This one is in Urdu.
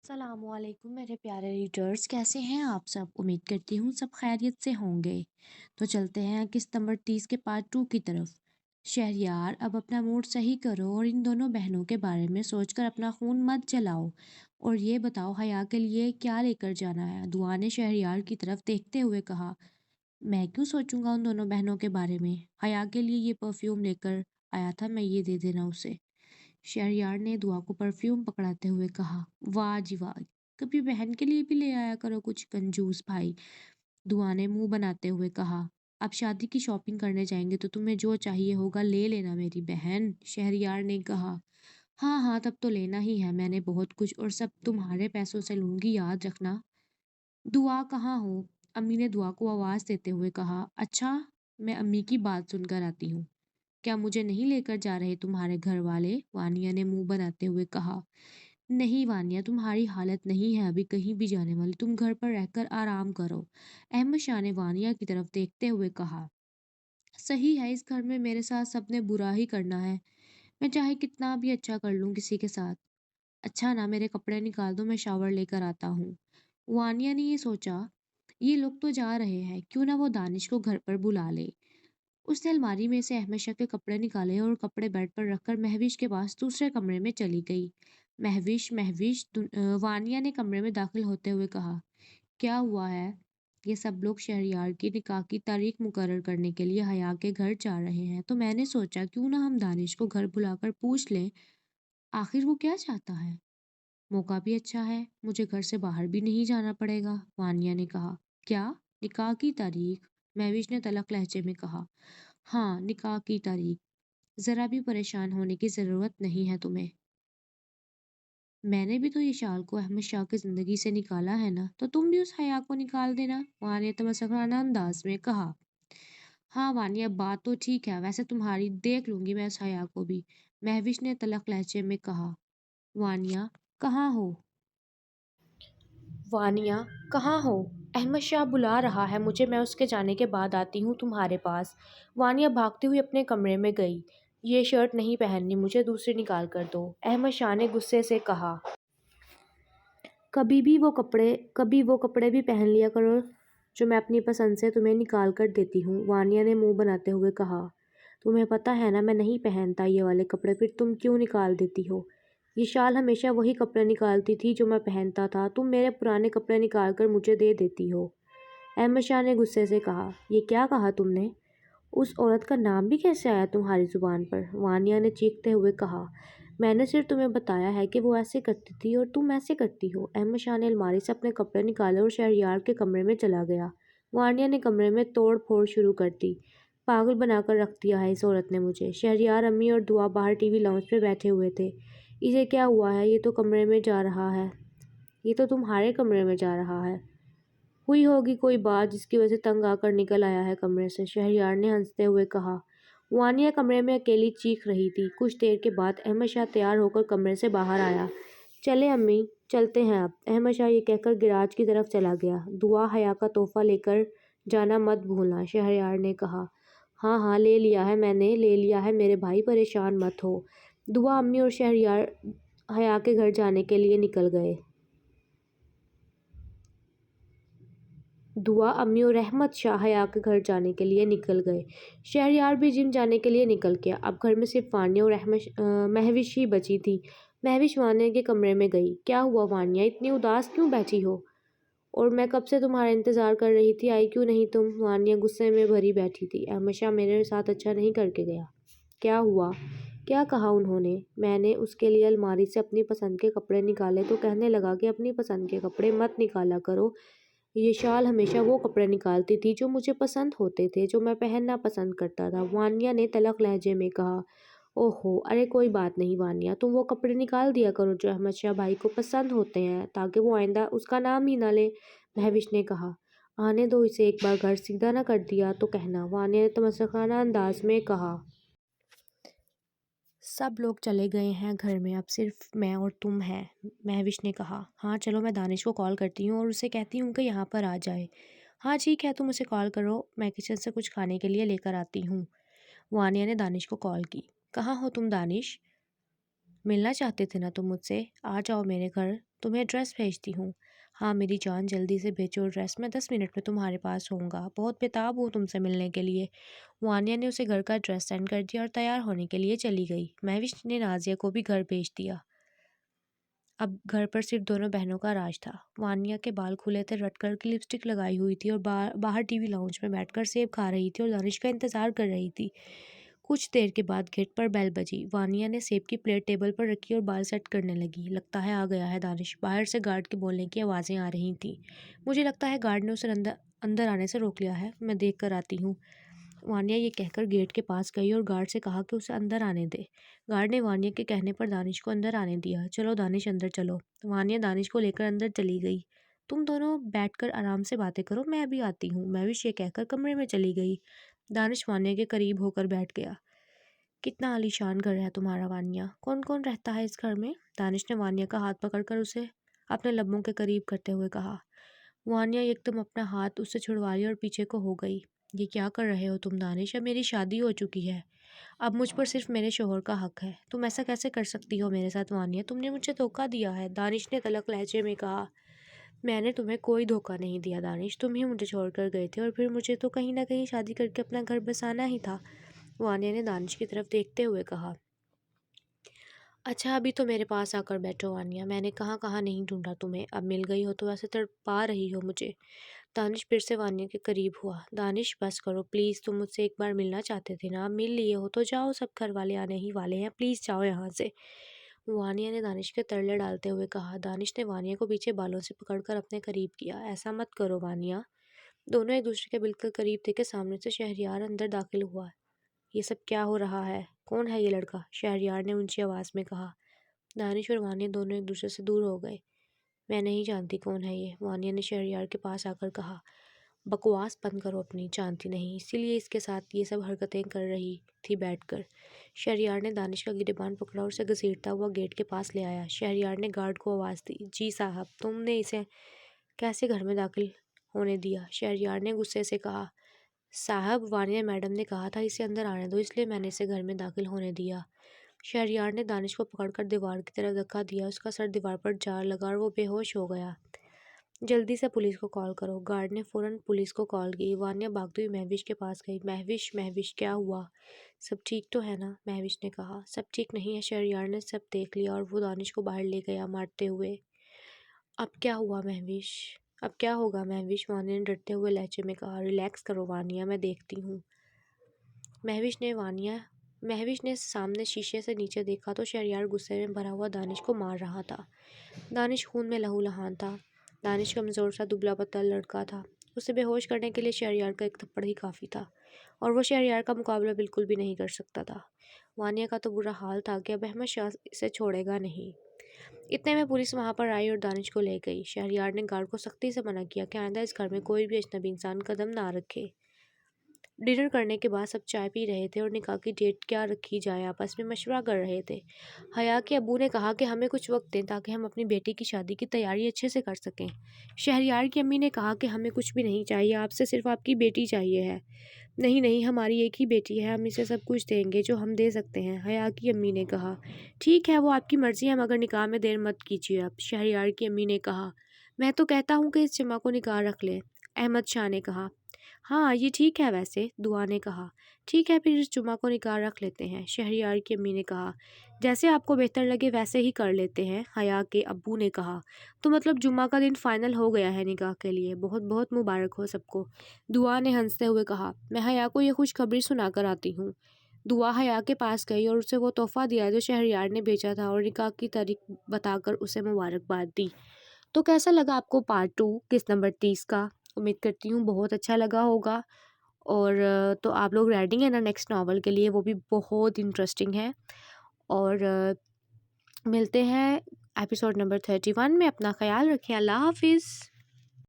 السلام علیکم میرے پیارے ریڈرز، کیسے ہیں آپ سب؟ امید کرتی ہوں سب خیریت سے ہوں گے۔ تو چلتے ہیں قسط نمبر 30 کے پارٹ 2 کی طرف۔ شہریار، اب اپنا موڈ صحیح کرو اور ان دونوں بہنوں کے بارے میں سوچ کر اپنا خون مت جلاؤ، اور یہ بتاؤ حیا کے لیے کیا لے کر جانا ہے؟ دعا نے شہریار کی طرف دیکھتے ہوئے کہا۔ میں کیوں سوچوں گا ان دونوں بہنوں کے بارے میں؟ حیا کے لیے یہ پرفیوم لے کر آیا تھا میں، یہ دے دینا اسے۔ شہریار نے دعا کو پرفیوم پکڑاتے ہوئے کہا۔ واہ جی واہ، کبھی بہن کے لیے بھی لے آیا کرو کچھ، کنجوس بھائی، دعا نے منہ بناتے ہوئے کہا۔ اب شادی کی شاپنگ کرنے جائیں گے تو تمہیں جو چاہیے ہوگا لے لینا میری بہن، شہریار نے کہا۔ ہاں ہاں، تب تو لینا ہی ہے، میں نے بہت کچھ، اور سب تمہارے پیسوں سے لوں گی، یاد رکھنا۔ دعا کہاں ہو؟ امی نے دعا کو آواز دیتے ہوئے کہا۔ اچھا، میں امی کی بات سن کر آتی ہوں۔ کیا مجھے نہیں لے کر جا رہے تمہارے گھر والے؟ وانیہ نے منہ بناتے ہوئے کہا۔ نہیں وانیہ، تمہاری حالت نہیں ہے ابھی کہیں بھی جانے والی، تم گھر پر رہ کر آرام کرو، احمد شاہ نے وانیہ کی طرف دیکھتے ہوئے کہا۔ صحیح ہے، اس گھر میں میرے ساتھ سب نے برا ہی کرنا ہے، میں چاہے کتنا بھی اچھا کر لوں کسی کے ساتھ۔ اچھا نا، میرے کپڑے نکال دو، میں شاور لے کر آتا ہوں۔ وانیہ نے یہ سوچا، یہ لوگ تو جا رہے ہیں، کیوں نہ وہ دانش کو گھر پر بلا لے۔ اس نے الماری میں سے احمد شاہ کے کپڑے نکالے اور کپڑے بیڈ پر رکھ کر مہوش کے پاس دوسرے کمرے میں چلی گئی۔ مہوش، وانیہ نے کمرے میں داخل ہوتے ہوئے کہا۔ کیا ہوا ہے؟ یہ سب لوگ شہریار کی نکاح کی تاریخ مقرر کرنے کے لیے حیا کے گھر جا رہے ہیں، تو میں نے سوچا کیوں نہ ہم دانش کو گھر بلا کر پوچھ لیں آخر وہ کیا چاہتا ہے۔ موقع بھی اچھا ہے، مجھے گھر سے باہر بھی نہیں جانا پڑے گا، وانیہ نے کہا۔ کیا؟ نکاح کی تاریخ؟ مہوش نے تلخ لہجے میں کہا۔ ہاں، نکاح کی تاریخ۔ ذرا بھی پریشان ہونے کی ضرورت نہیں ہے تمہیں۔ میں نے بھی تو یہ شال کو احمد شاہ کی زندگی سے نکالا ہے نا، تو تم بھی اس حیا کو نکال دینا، وہاں نے تمسخرانہ انداز میں کہا۔ ہاں وانیہ، بات تو ٹھیک ہے، ویسے تمہاری دیکھ لوں گی میں اس حیا کو بھی، مہوش نے تلخ لہجے میں کہا۔ وانیہ، کہاں ہو؟ وانیہ، کہاں ہو؟ احمد شاہ بلا رہا ہے مجھے، میں اس کے جانے کے بعد آتی ہوں تمہارے پاس۔ وانیہ بھاگتی ہوئی اپنے کمرے میں گئی۔ یہ شرٹ نہیں پہننی مجھے، دوسری نکال کر دو، احمد شاہ نے غصے سے کہا۔ کبھی وہ کپڑے بھی پہن لیا کرو جو میں اپنی پسند سے تمہیں نکال کر دیتی ہوں، وانیہ نے منہ بناتے ہوئے کہا۔ تمہیں پتہ ہے نا میں نہیں پہنتا یہ والے کپڑے، پھر تم کیوں نکال دیتی ہو؟ یہ شال ہمیشہ وہی کپڑے نکالتی تھی جو میں پہنتا تھا، تم میرے پرانے کپڑے نکال کر مجھے دے دیتی ہو، احمد شاہ نے غصے سے کہا۔ یہ کیا کہا تم نے؟ اس عورت کا نام بھی کیسے آیا تمہاری زبان پر؟ وانیہ نے چیختے ہوئے کہا۔ میں نے صرف تمہیں بتایا ہے کہ وہ ایسے کرتی تھی اور تم ایسے کرتی ہو، احمد شاہ نے الماری سے اپنے کپڑے نکالے اور شہریار کے کمرے میں چلا گیا۔ وانیہ نے کمرے میں توڑ پھوڑ شروع کر دی۔ پاگل بنا کر رکھ دیا ہے اس عورت نے مجھے۔ شہریار، امی اور دعا باہر ٹی وی لاؤنج پہ بیٹھے ہوئے تھے۔ اسے کیا ہوا ہے؟ یہ تو کمرے میں جا رہا ہے، یہ تو تمہارے کمرے میں جا رہا ہے۔ ہوئی ہوگی کوئی بات جس کی وجہ سے تنگ آ کر نکل آیا ہے کمرے سے، شہریار نے ہنستے ہوئے کہا۔ وانیہ کمرے میں اکیلی چیخ رہی تھی۔ کچھ دیر کے بعد احمد شاہ تیار ہو کر کمرے سے باہر آیا۔ چلیں امی، چلتے ہیں اب، احمد شاہ یہ کہہ کر گیراج کی طرف چلا گیا۔ دعا، حیا کا تحفہ لے کر جانا مت بھولنا، شہریار نے کہا۔ ہاں ہاں، لے لیا ہے میں نے، لے لیا ہے میرے بھائی، پریشان مت ہو۔ دعا، امی اور شہریار حیا کے گھر جانے کے لیے نکل گئے۔ دعا، امی اور احمد شاہ حیا کے گھر جانے کے لیے نکل گئے۔ شہریار بھی جم جانے کے لیے نکل گیا۔ اب گھر میں صرف وانیہ اور مہوش ہی بچی تھی۔ مہوش وانیہ کے کمرے میں گئی۔ کیا ہوا وانیہ، اتنی اداس کیوں بیٹھی ہو؟ اور میں کب سے تمہارا انتظار کر رہی تھی، آئی کیوں نہیں تم؟ وانیہ غصے میں بھری بیٹھی تھی۔ احمد شاہ میرے ساتھ اچھا نہیں کر کے گیا۔ کیا ہوا؟ کیا کہا انہوں نے؟ میں نے اس کے لیے الماری سے اپنی پسند کے کپڑے نکالے تو کہنے لگا کہ اپنی پسند کے کپڑے مت نکالا کرو، یہ شال ہمیشہ وہ کپڑے نکالتی تھی جو مجھے پسند ہوتے تھے، جو میں پہننا پسند کرتا تھا، وانیہ نے تلخ لہجے میں کہا۔ اوہو، ارے کوئی بات نہیں وانیہ، تم وہ کپڑے نکال دیا کرو جو احمد شاہ بھائی کو پسند ہوتے ہیں، تاکہ وہ آئندہ اس کا نام ہی نہ لے، مہوش نے کہا۔ آنے دو اسے، ایک بار گھر سیدھا نہ کر دیا تو کہنا، وانیہ نے تمسخرانہ انداز میں کہا۔ سب لوگ چلے گئے ہیں گھر میں، اب صرف میں اور تم ہیں، مہوش نے کہا۔ ہاں چلو، میں دانش کو کال کرتی ہوں اور اسے کہتی ہوں کہ یہاں پر آ جائے۔ ہاں ٹھیک ہے، تم اسے کال کرو، میں کچن سے کچھ کھانے کے لیے لے کر آتی ہوں۔ وانیہ نے دانش کو کال کی۔ کہاں ہو تم دانش؟ ملنا چاہتے تھے نا تم مجھ سے؟ آ جاؤ میرے گھر، تمہیں ایڈریس بھیجتی ہوں۔ ہاں میری جان، جلدی سے بھیجو ایڈریس، میں 10 منٹ میں تمہارے پاس ہوں گا، بہت بےتاب ہوں تم سے ملنے کے لیے۔ وانیہ نے اسے گھر کا ایڈریس سینڈ کر دیا اور تیار ہونے کے لیے چلی گئی۔ مہوش نے نازیہ کو بھی گھر بھیج دیا۔ اب گھر پر صرف دونوں بہنوں کا راج تھا۔ وانیہ کے بال کھلے تھے، ریڈ کلر کی لپسٹک لگائی ہوئی تھی اور باہر ٹی وی لاؤنج میں بیٹھ کر سیب کھا رہی تھی اور دانش کا انتظار کر رہی تھی۔ کچھ دیر کے بعد گیٹ پر بیل بجی۔ وانیہ نے سیب کی پلیٹ ٹیبل پر رکھی اور بال سیٹ کرنے لگی۔ لگتا ہے آ گیا ہے دانش، باہر سے گارڈ کے بولنے کی آوازیں آ رہی تھیں۔ مجھے لگتا ہے گارڈ نے اسے اندر آنے سے روک لیا ہے، میں دیکھ کر آتی ہوں۔ وانیہ یہ کہہ کر گیٹ کے پاس گئی اور گارڈ سے کہا کہ اسے اندر آنے دے۔ گارڈ نے وانیہ کے کہنے پر دانش کو اندر آنے دیا۔ چلو دانش اندر چلو۔ وانیہ دانش کو لے کر اندر چلی گئی۔ تم دونوں بیٹھ کر آرام سے باتیں کرو، میں ابھی آتی ہوں۔ مہوش یہ کہہ کر کمرے میں چلی گئی۔ دانش وانیہ کے قریب ہو کر بیٹھ گیا۔ کتنا عالی شان گھر ہے تمہارا وانیہ، کون کون رہتا ہے اس گھر میں؟ دانش نے وانیہ کا ہاتھ پکڑ کر اسے اپنے لبوں کے قریب کرتے ہوئے کہا۔ وانیہ ایک دم اپنا ہاتھ اس سے چھڑوا لیا اور پیچھے کو ہو گئی۔ یہ کیا کر رہے ہو تم دانش؟ اب میری شادی ہو چکی ہے، اب مجھ پر صرف میرے شوہر کا حق ہے، تم ایسا کیسے کر سکتی ہو میرے ساتھ وانیہ؟ تم نے مجھے دھوکہ دیا ہے، دانش نے تلخ لہجے میں کہا۔ میں نے تمہیں کوئی دھوکہ نہیں دیا دانش، تم ہی مجھے چھوڑ کر گئے تھے اور پھر مجھے تو کہیں نہ کہیں شادی کر کے اپنا گھر بسانا ہی تھا، وانیہ نے دانش کی طرف دیکھتے ہوئے کہا۔ اچھا ابھی تو میرے پاس آ کر بیٹھو وانیہ، میں نے کہاں کہاں نہیں ڈھونڈا تمہیں، اب مل گئی ہو تو ایسے تڑپا رہی ہو مجھے۔ دانش پھر سے وانیہ کے قریب ہوا۔ دانش بس کرو پلیز، تم مجھ سے ایک بار ملنا چاہتے تھے نا، اب مل لیے ہو تو جاؤ، سب گھر والے آنے ہی والے ہیں، پلیز جاؤ یہاں سے، وانیہ نے دانش کے ترلے ڈالتے ہوئے کہا۔ دانش نے وانیہ کو پیچھے بالوں سے پکڑ کر اپنے قریب کیا۔ ایسا مت کرو وانیہ۔ دونوں ایک دوسرے کے بالکل قریب تھے کہ سامنے سے شہریار اندر داخل ہوا۔ یہ سب کیا ہو رہا ہے؟ کون ہے یہ لڑکا؟ شہریار نے اونچی آواز میں کہا۔ دانش اور وانیہ دونوں ایک دوسرے سے دور ہو گئے۔ میں نہیں جانتی کون ہے یہ، وانیہ نے شہریار کے پاس آ کر کہا۔ بکواس بند کرو اپنی، جانتی نہیں اسی لیے اس کے ساتھ یہ سب حرکتیں کر رہی تھی بیٹھ کر۔ شہریار نے دانش کا گریبان پکڑا اور اسے گھسیٹتا ہوا گیٹ کے پاس لے آیا۔ شہریار نے گارڈ کو آواز دی۔ جی صاحب، تم نے اسے کیسے گھر میں داخل ہونے دیا؟ شہریار نے غصے سے کہا۔ صاحب، وانیہ میڈم نے کہا تھا اسے اندر آنے دو، اس لیے میں نے اسے گھر میں داخل ہونے دیا۔ شہریار نے دانش کو پکڑ کر دیوار کی طرف دھکا دیا، اس کا سر دیوار پر جا لگا اور وہ بے ہوش ہو گیا۔ جلدی سے پولیس کو کال کرو۔ گارڈ نے فوراً پولیس کو کال کی۔ وانیہ بھاگتی ہوئی مہوش کے پاس گئی۔ مہوش کیا ہوا؟ سب ٹھیک تو ہے نا؟ مہوش نے کہا۔ سب ٹھیک نہیں ہے، شہریار نے سب دیکھ لیا اور وہ دانش کو باہر لے گیا مارتے ہوئے۔ اب کیا ہوا مہوش؟ اب کیا ہوگا مہوش؟ وانیہ نے ڈرتے ہوئے لہجے میں کہا۔ ریلیکس کرو وانیہ، میں دیکھتی ہوں۔ مہوش نے سامنے شیشے سے نیچے دیکھا تو شہریار غصے میں بھرا ہوا دانش کو مار رہا تھا۔ دانش خون میں لہو لہان تھا۔ دانش کمزور سا دبلا پتلا لڑکا تھا، اسے بے ہوش کرنے کے لیے شہریار کا ایک تھپڑ ہی کافی تھا، اور وہ شہریار کا مقابلہ بالکل بھی نہیں کر سکتا تھا۔ وانیہ کا تو برا حال تھا کہ اب احمد شاہ اسے چھوڑے گا نہیں۔ اتنے میں پولیس وہاں پر آئی اور دانش کو لے گئی۔ شہریار نے گارڈ کو سختی سے منع کیا کہ آئندہ اس گھر میں کوئی بھی اجنبی انسان قدم نہ رکھے۔ ڈنر کرنے کے بعد سب چائے پی رہے تھے اور نکاح کی ڈیٹ کیا رکھی جائے آپس میں مشورہ کر رہے تھے۔ حیا کے ابو نے کہا کہ ہمیں کچھ وقت دیں تاکہ ہم اپنی بیٹی کی شادی کی تیاری اچھے سے کر سکیں۔ شہریار کی امی نے کہا کہ ہمیں کچھ بھی نہیں چاہیے، آپ سے صرف آپ کی بیٹی چاہیے ہے۔ نہیں، ہماری ایک ہی بیٹی ہے، ہم اسے سب کچھ دیں گے جو ہم دے سکتے ہیں، حیا کی امی نے کہا۔ ٹھیک ہے، وہ آپ کی مرضی ہے، مگر نکاح میں دیر مت کیجیے اب، شہریار کی امی نے کہا۔ میں تو کہتا ہوں کہ اس جمعہ کو نکاح رکھ لیں، احمد شاہ نے کہا۔ ہاں یہ ٹھیک ہے ویسے، دعا نے کہا۔ ٹھیک ہے پھر اس جمعہ کو نکاح رکھ لیتے ہیں، شہریار کی امی نے کہا۔ جیسے آپ کو بہتر لگے ویسے ہی کر لیتے ہیں، حیا کے ابو نے کہا۔ تو مطلب جمعہ کا دن فائنل ہو گیا ہے نکاح کے لیے، بہت بہت مبارک ہو سب کو، دعا نے ہنستے ہوئے کہا۔ میں حیا کو یہ خوشخبری سنا کر آتی ہوں۔ دعا حیا کے پاس گئی اور اسے وہ تحفہ دیا جو شہریار نے بھیجا تھا اور نکاح کی تاریخ بتا کر اسے مبارکباد دی۔ تو کیسا لگا آپ کو پارٹ 2 قسط نمبر 30 کا؟ امید کرتی ہوں بہت اچھا لگا ہوگا، اور تو آپ لوگ ریڈی ہیں نا نیکسٹ ناول کے لیے؟ وہ بھی بہت انٹرسٹنگ ہے، اور ملتے ہیں ایپیسوڈ نمبر 31 میں۔ اپنا خیال رکھیں، اللہ حافظ۔